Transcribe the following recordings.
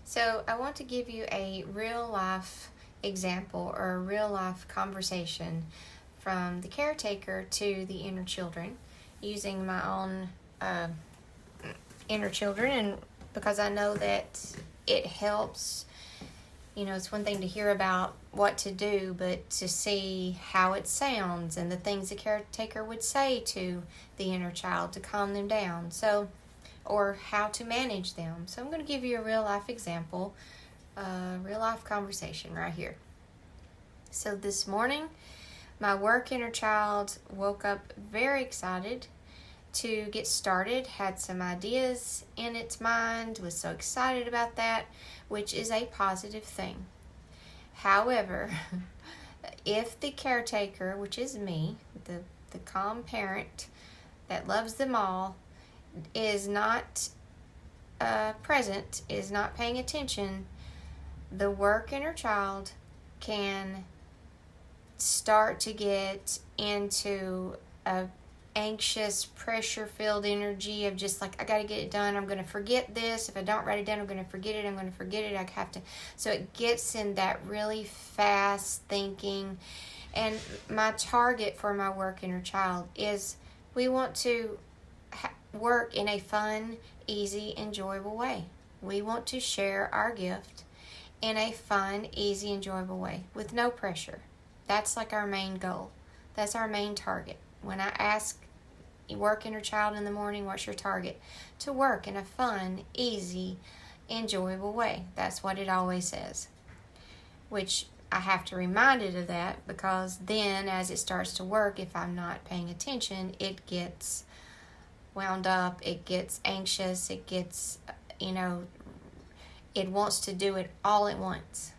So I want to give you a real life example or a real life conversation from the caretaker to the inner children using my own inner children, and because I know that it helps. It's one thing to hear about what to do, but to see how it sounds and the things the caretaker would say to the inner child to calm them down. Or how to manage them. So I'm going to give you a real life example, a real life conversation right here. So this morning, my work inner child woke up very excited to get started, had some ideas in its mind, was so excited about that, which is a positive thing. However, if the caretaker, which is me, the calm parent that loves them all, is not present, is not paying attention, the work inner child can start to get into a anxious, pressure-filled energy of just like, I got to get it done. I'm going to forget this. If I don't write it down, I'm going to forget it. I'm going to forget it. I have to. So it gets in that really fast thinking. And my target for my work inner child is we want to work in a fun, easy, enjoyable way. We want to share our gift in a fun, easy, enjoyable way with no pressure. That's like our main goal. That's our main target. When I ask work inner child in the morning, what's your target? To work in a fun, easy, enjoyable way. That's what it always says. Which I have to remind it of that, because then as it starts to work, if I'm not paying attention, it gets wound up, it gets anxious, it gets, it wants to do it all at once.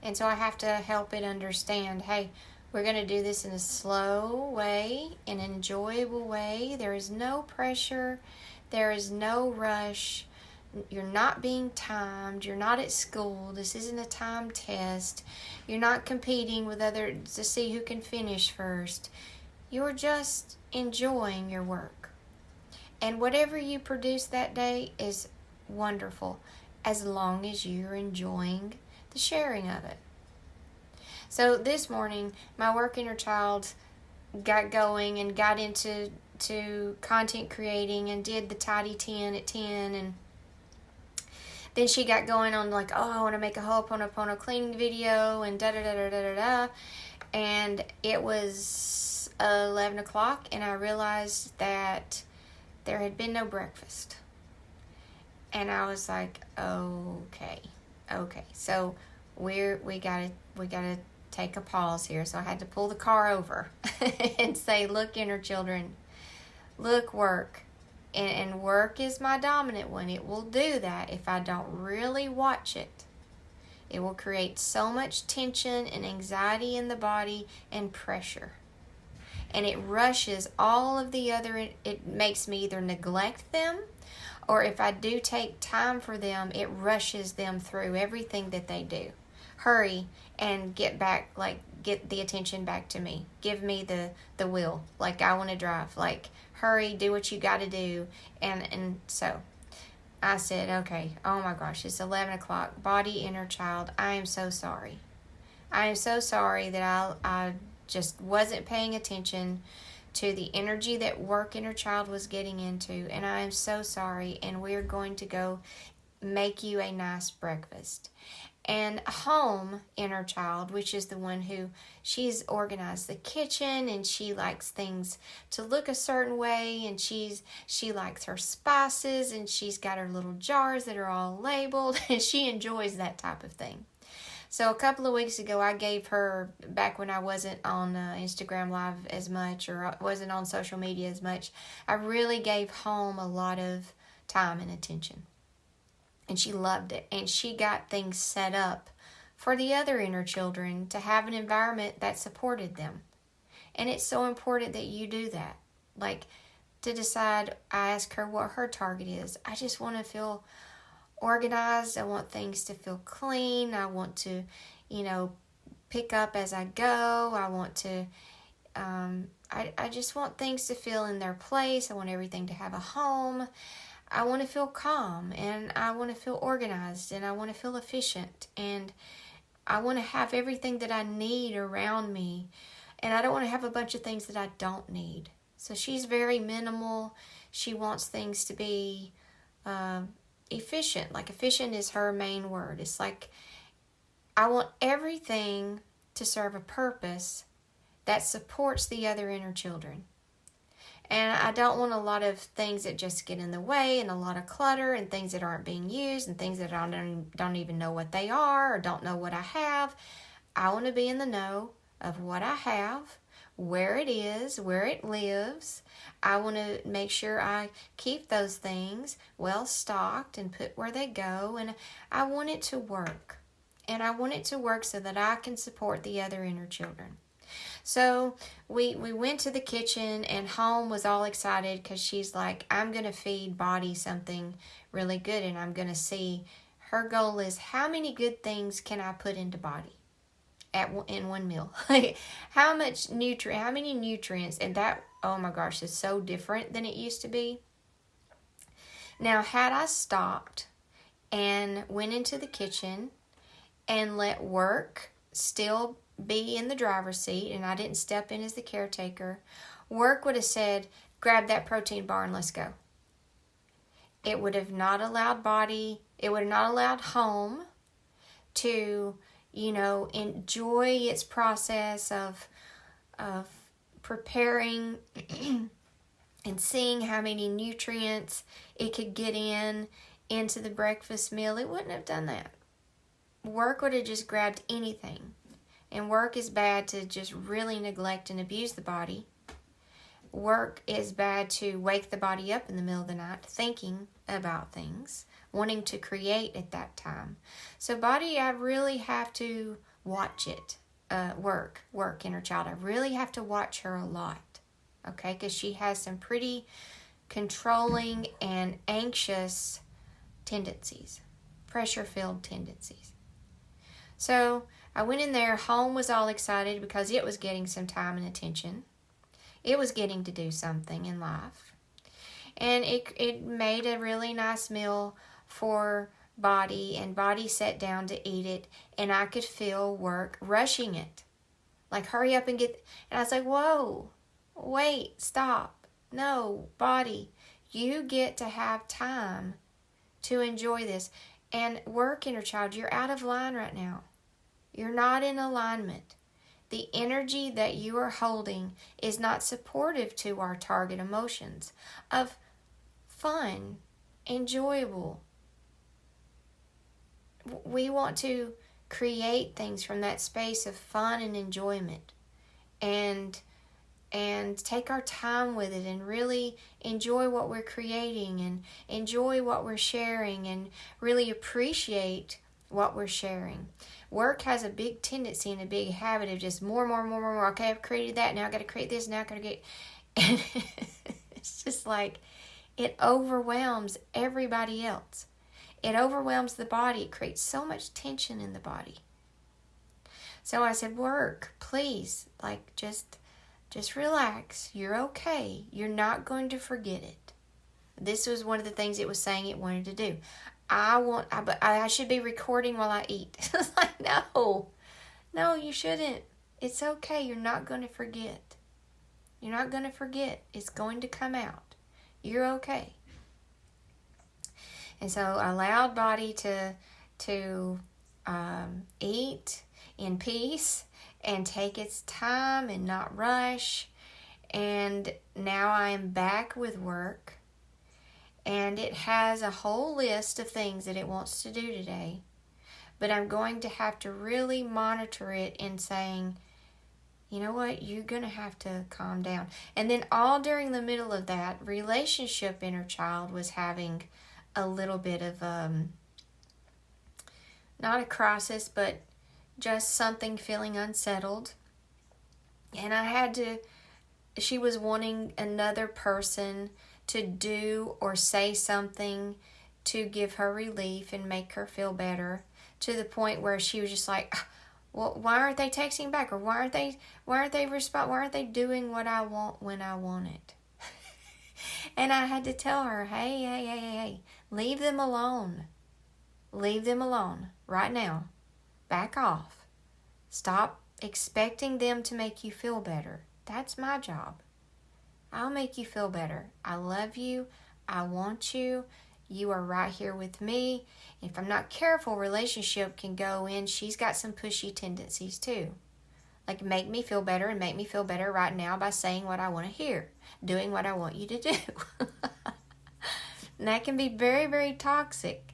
And so I have to help it understand, hey, we're going to do this in a slow way, in an enjoyable way. There is no pressure. There is no rush. You're not being timed. You're not at school. This isn't a timed test. You're not competing with others to see who can finish first. You're just enjoying your work. And whatever you produce that day is wonderful, as long as you're enjoying the sharing of it. So this morning, my work inner child got going and got into content creating and did the tidy 10 at 10, and then she got going on like, oh, I want to make a Ho'oponopono cleaning video and da-da-da-da-da-da-da. And it was 11 o'clock, and I realized that there had been no breakfast. And I was like, okay. So we gotta take a pause here. So I had to pull the car over and say, look, inner children, look, work. And work is my dominant one. It will do that if I don't really watch it. It will create so much tension and anxiety in the body and pressure. And it rushes all of the other, it makes me either neglect them, or if I do take time for them, it rushes them through everything that they do. Hurry and get the attention back to me. Give me the wheel. Like, I want to drive. Like, hurry, do what you got to do. And so I said, okay, oh my gosh, it's 11 o'clock. Body, inner child, I am so sorry. I am so sorry that I just wasn't paying attention to the energy that work inner child was getting into. And I am so sorry. And we're going to go make you a nice breakfast. And home inner child, which is the one who she's organized the kitchen, and she likes things to look a certain way, and she likes her spices, and she's got her little jars that are all labeled, and she enjoys that type of thing. So a couple of weeks ago, I gave her, back when I wasn't on Instagram Live as much, or wasn't on social media as much, I really gave home a lot of time and attention. And she loved it. And she got things set up for the other inner children to have an environment that supported them. And it's so important that you do that. Like, to decide, I ask her what her target is. I just want to feel organized. I want things to feel clean. I want to, pick up as I go. I want to, I just want things to feel in their place. I want everything to have a home. I want to feel calm, and I want to feel organized, and I want to feel efficient, and I want to have everything that I need around me, and I don't want to have a bunch of things that I don't need. So she's very minimal. She wants things to be efficient. Like, efficient is her main word. It's like, I want everything to serve a purpose that supports the other inner children. And I don't want a lot of things that just get in the way, and a lot of clutter, and things that aren't being used, and things that I don't even know what they are, or don't know what I have. I want to be in the know of what I have, where it is, where it lives. I want to make sure I keep those things well stocked and put where they go. And I want it to work. And I want it to work so that I can support the other inner children. So we went to the kitchen, and Home was all excited because she's like, I'm going to feed Body something really good, and I'm going to see. Her goal is, how many good things can I put into Body in one meal? How many nutrients, and that, oh my gosh, is so different than it used to be. Now, had I stopped and went into the kitchen and let work still be in the driver's seat, and I didn't step in as the caretaker, work would have said, grab that protein bar and let's go. It would have not allowed Home to, enjoy its process of preparing and seeing how many nutrients it could get into the breakfast meal. It wouldn't have done that. Work would have just grabbed anything. And work is bad to just really neglect and abuse the body. Work is bad to wake the body up in the middle of the night thinking about things, wanting to create at that time. So Body, I really have to watch it. Work, inner child. I really have to watch her a lot. Okay? Because she has some pretty controlling and anxious tendencies. Pressure-filled tendencies. So I went in there. Home was all excited because it was getting some time and attention. It was getting to do something in life. And it made a really nice meal for Body, and Body sat down to eat it, and I could feel work rushing it. Like, hurry up and get... And I was like, whoa, wait, stop. No, Body, you get to have time to enjoy this. And work, inner child, you're out of line right now. You're not in alignment. The energy that you are holding is not supportive to our target emotions of fun, enjoyable. We want to create things from that space of fun and enjoyment, and take our time with it, and really enjoy what we're creating, and enjoy what we're sharing, and really appreciate what we're sharing. Work has a big tendency and a big habit of just more. Okay, I've created that. Now I've got to create this. Now I've got to get... And it's just like, it overwhelms everybody else. It overwhelms the body. It creates so much tension in the body. So I said, work, please, just relax. You're okay. You're not going to forget it. This was one of the things it was saying it wanted to do. I should be recording while I eat. It's like, no, you shouldn't. It's okay. You're not going to forget. You're not going to forget. It's going to come out. You're okay. And so I allowed Body to eat in peace and take its time and not rush. And now I am back with work. And it has a whole list of things that it wants to do today. But I'm going to have to really monitor it in saying, you know what, you're going to have to calm down. And then all during the middle of that, relationship inner child was having a little bit of, not a crisis, but just something feeling unsettled. And she was wanting another person to do or say something to give her relief and make her feel better, to the point where she was just like, well, why aren't they texting back? Or why aren't they doing what I want when I want it? And I had to tell her, hey, leave them alone. Leave them alone right now. Back off. Stop expecting them to make you feel better. That's my job. I'll make you feel better. I love you. I want you. You are right here with me. If I'm not careful, relationship can go in. She's got some pushy tendencies too. Like make me feel better and make me feel better right now by saying what I want to hear. Doing what I want you to do. And that can be very, very toxic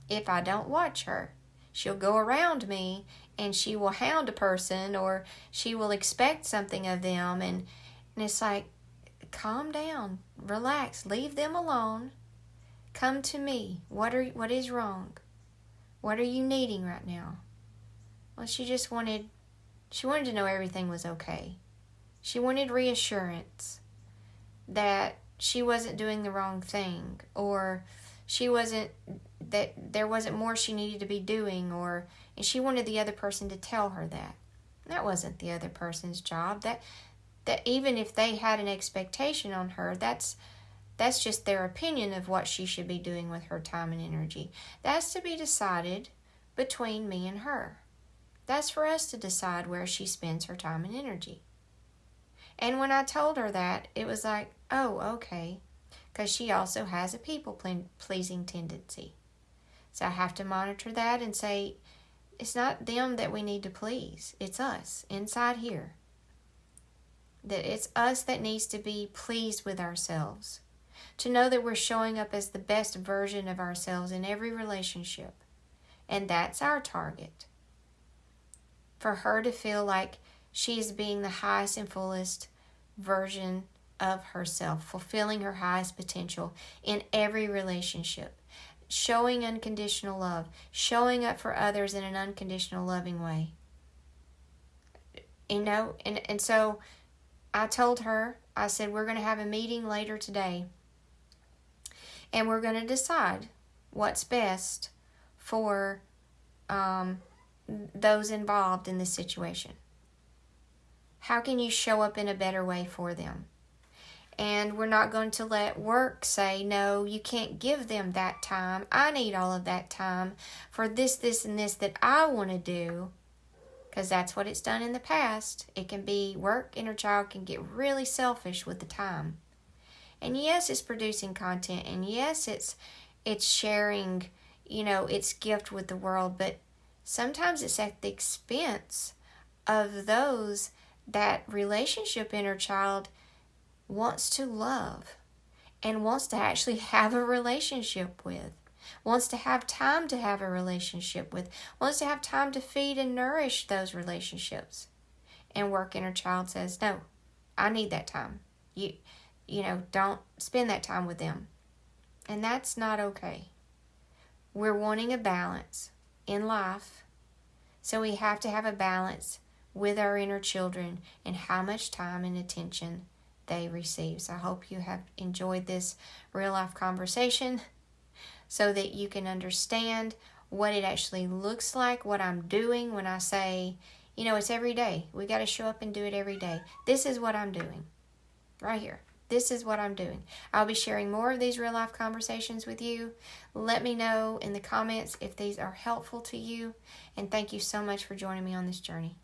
if I don't watch her. She'll go around me and she will hound a person or she will expect something of them. And it's like, calm down, relax, leave them alone. Come to me. What is wrong? What are you needing right now? Well, she wanted to know everything was okay. She wanted reassurance that she wasn't doing the wrong thing, or that there wasn't more she needed to be doing, and she wanted the other person to tell her that. That wasn't the other person's job. That even if they had an expectation on her, that's just their opinion of what she should be doing with her time and energy. That's to be decided between me and her. That's for us to decide where she spends her time and energy. And when I told her that, it was like, oh, okay. Because she also has a people-pleasing tendency. So I have to monitor that and say, it's not them that we need to please. It's us inside here. That it's us that needs to be pleased with ourselves. To know that we're showing up as the best version of ourselves in every relationship. And that's our target. For her to feel like she is being the highest and fullest version of herself, fulfilling her highest potential in every relationship, showing unconditional love, showing up for others in an unconditional loving way. And so I told her, I said, we're going to have a meeting later today, and we're going to decide what's best for those involved in this situation. How can you show up in a better way for them? And we're not going to let work say, no, you can't give them that time. I need all of that time for this, and this that I want to do. Because that's what it's done in the past. It can be work, inner child can get really selfish with the time. And yes, it's producing content. And yes, it's sharing, its gift with the world. But sometimes it's at the expense of those that relationship inner child wants to love and wants to actually have a relationship with, wants to have time to have a relationship with, wants to have time to feed and nourish those relationships. And work inner child says, no, I need that time. You don't spend that time with them. And that's not okay. We're wanting a balance in life. So we have to have a balance with our inner children and how much time and attention they receive. So I hope you have enjoyed this real life conversation so that you can understand what it actually looks like, what I'm doing when I say, it's every day. We got to show up and do it every day. This is what I'm doing right here. This is what I'm doing. I'll be sharing more of these real life conversations with you. Let me know in the comments if these are helpful to you. And thank you so much for joining me on this journey.